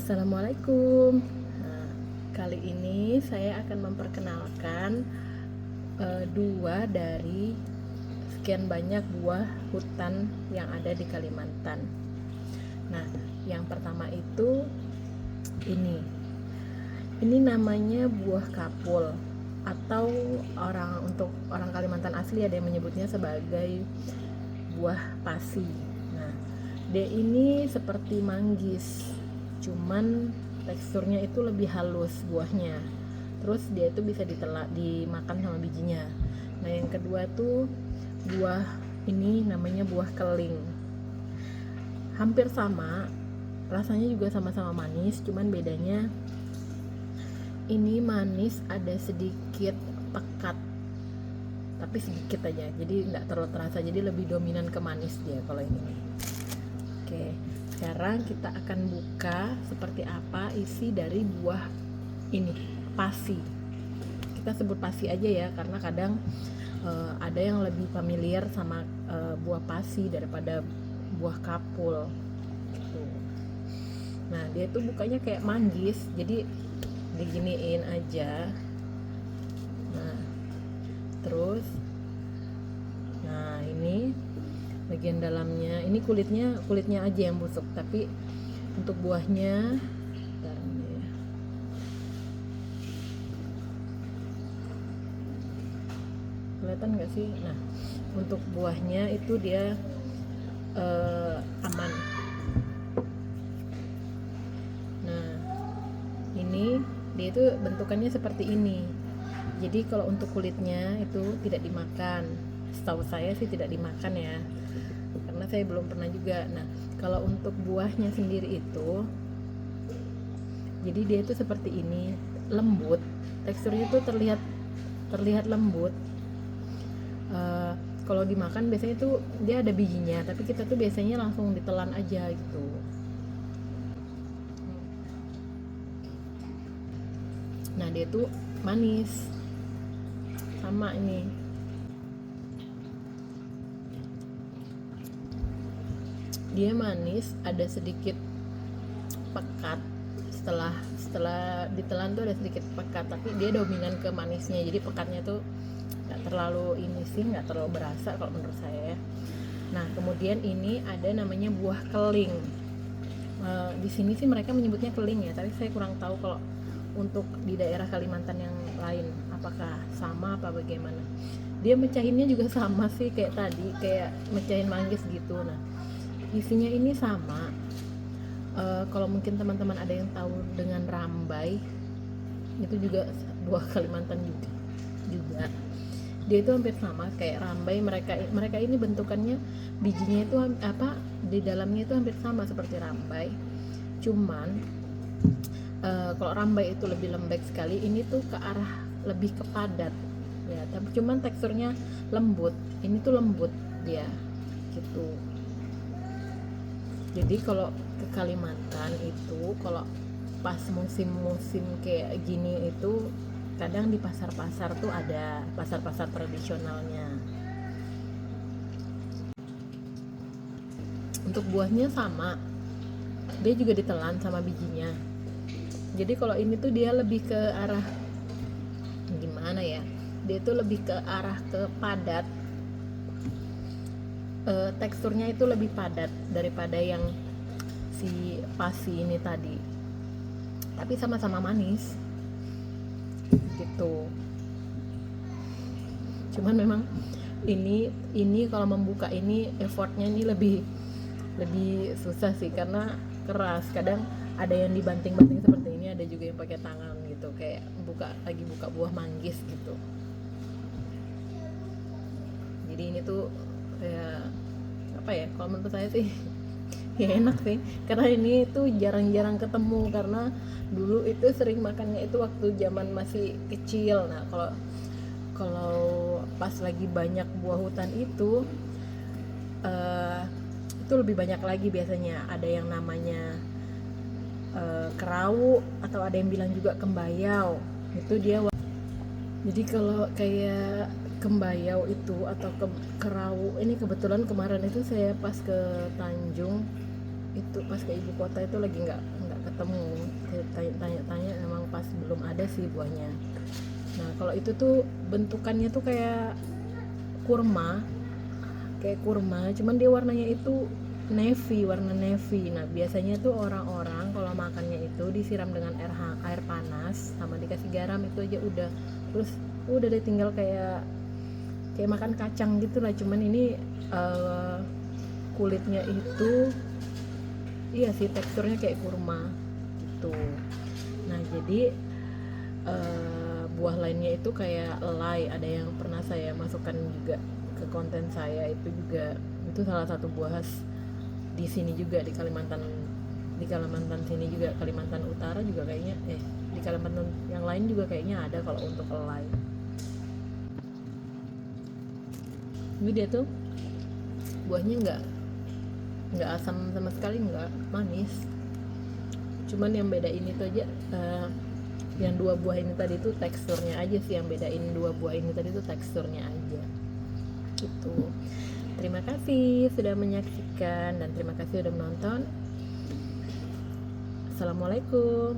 Assalamualaikum. Nah, kali ini saya akan memperkenalkan dua dari sekian banyak buah hutan yang ada di Kalimantan. Nah, yang pertama itu ini. Ini namanya buah kapul atau untuk orang Kalimantan asli ada yang menyebutnya sebagai buah pasi. Nah, dia ini seperti manggis, cuman teksturnya itu lebih halus buahnya. Terus dia itu bisa dimakan sama bijinya. Nah, yang kedua tuh buah ini namanya buah keling. Hampir sama, rasanya juga sama-sama manis, cuman bedanya ini manis ada sedikit pekat, tapi sedikit aja, jadi nggak terlalu terasa, jadi lebih dominan ke manis dia kalau ini. Oke, sekarang kita akan buka seperti apa isi dari buah ini, pasi. Kita sebut pasi aja ya, karena kadang ada yang lebih familiar sama buah pasi daripada buah kapul gitu. Nah, dia tuh bukanya kayak manggis, jadi diginiin aja. Nah, terus ini bagian dalamnya, ini kulitnya aja yang busuk, tapi untuk buahnya bentar ya. Kelihatan nggak sih? Nah, untuk buahnya itu dia aman. Nah, ini dia itu bentukannya seperti ini. Jadi kalau untuk kulitnya itu tidak dimakan. Setahu saya sih tidak dimakan ya, karena saya belum pernah juga. Nah, kalau untuk buahnya sendiri itu, jadi dia itu seperti ini, lembut. Teksturnya itu terlihat lembut. Kalau dimakan biasanya tuh dia ada bijinya, tapi kita tuh biasanya langsung ditelan aja gitu. Nah, dia tuh manis sama ini. Dia manis, ada sedikit pekat. Setelah ditelan tuh ada sedikit pekat, tapi dia dominan ke manisnya. Jadi pekatnya tuh nggak terlalu ini sih, nggak terlalu berasa kalau menurut saya ya. Nah, kemudian ini ada namanya buah keling. Di sini sih mereka menyebutnya keling ya, tapi saya kurang tahu kalau untuk di daerah Kalimantan yang lain apakah sama apa bagaimana. Dia mecahinnya juga sama sih kayak tadi, kayak mecahin manggis gitu. Nah, isinya ini sama. Kalau mungkin teman-teman ada yang tahu dengan rambai, itu juga buah Kalimantan juga. Dia itu hampir sama kayak rambai. Mereka ini bentukannya, bijinya itu di dalamnya itu hampir sama seperti rambai. Cuman kalau rambai itu lebih lembek sekali, ini tuh ke arah lebih ke padat ya, tapi cuman teksturnya lembut. Ini tuh lembut dia gitu. Jadi kalau ke Kalimantan itu kalau pas musim-musim kayak gini itu kadang di pasar-pasar tuh ada pasar-pasar tradisionalnya. Untuk buahnya sama, dia juga ditelan sama bijinya. Jadi kalau ini tuh dia lebih ke arah gimana ya, dia tuh lebih ke arah ke padat. Teksturnya itu lebih padat daripada yang si pasi ini tadi, tapi sama-sama manis gitu. Cuman memang ini kalau membuka ini effortnya ini lebih susah sih, karena keras. Kadang ada yang dibanting-banting seperti ini, ada juga yang pakai tangan gitu, kayak buka buah manggis gitu. Jadi ini tuh kayak apa ya, kalau menurut saya sih ya enak sih, karena ini tuh jarang-jarang ketemu, karena dulu itu sering makannya itu waktu zaman masih kecil. Nah, kalau pas lagi banyak buah hutan itu lebih banyak lagi biasanya. Ada yang namanya kerau, atau ada yang bilang juga kembayau. Itu dia. Jadi kalau kayak kembayau itu atau kerau, ini kebetulan kemarin itu saya pas ke Tanjung, itu pas ke ibu kota itu lagi nggak nggak ketemu. Saya tanya-tanya emang pas belum ada sih buahnya. Nah kalau itu tuh bentukannya tuh kurma kayak kurma, cuman dia warnanya itu warna navy. Nah biasanya tuh orang-orang kalau makannya itu disiram dengan air panas sama dikasih garam, itu aja udah. Terus udah deh tinggal kayak makan kacang gitu lah. Cuman ini kulitnya itu iya sih, teksturnya kayak kurma gitu. Nah jadi buah lainnya itu kayak elai, ada yang pernah saya masukkan juga ke konten saya, itu juga itu salah satu buah khas di sini juga, di Kalimantan sini juga, Kalimantan Utara juga kayaknya, di Kalimantan yang lain juga kayaknya ada kalau untuk elai. Ini dia tuh buahnya nggak asam sama sekali, nggak manis. Cuman yang beda ini tuh aja, yang dua buah ini tadi tuh teksturnya aja sih yang bedain. Dua buah ini tadi tuh teksturnya aja gitu. Terima kasih sudah menyaksikan dan terima kasih sudah menonton. Assalamualaikum.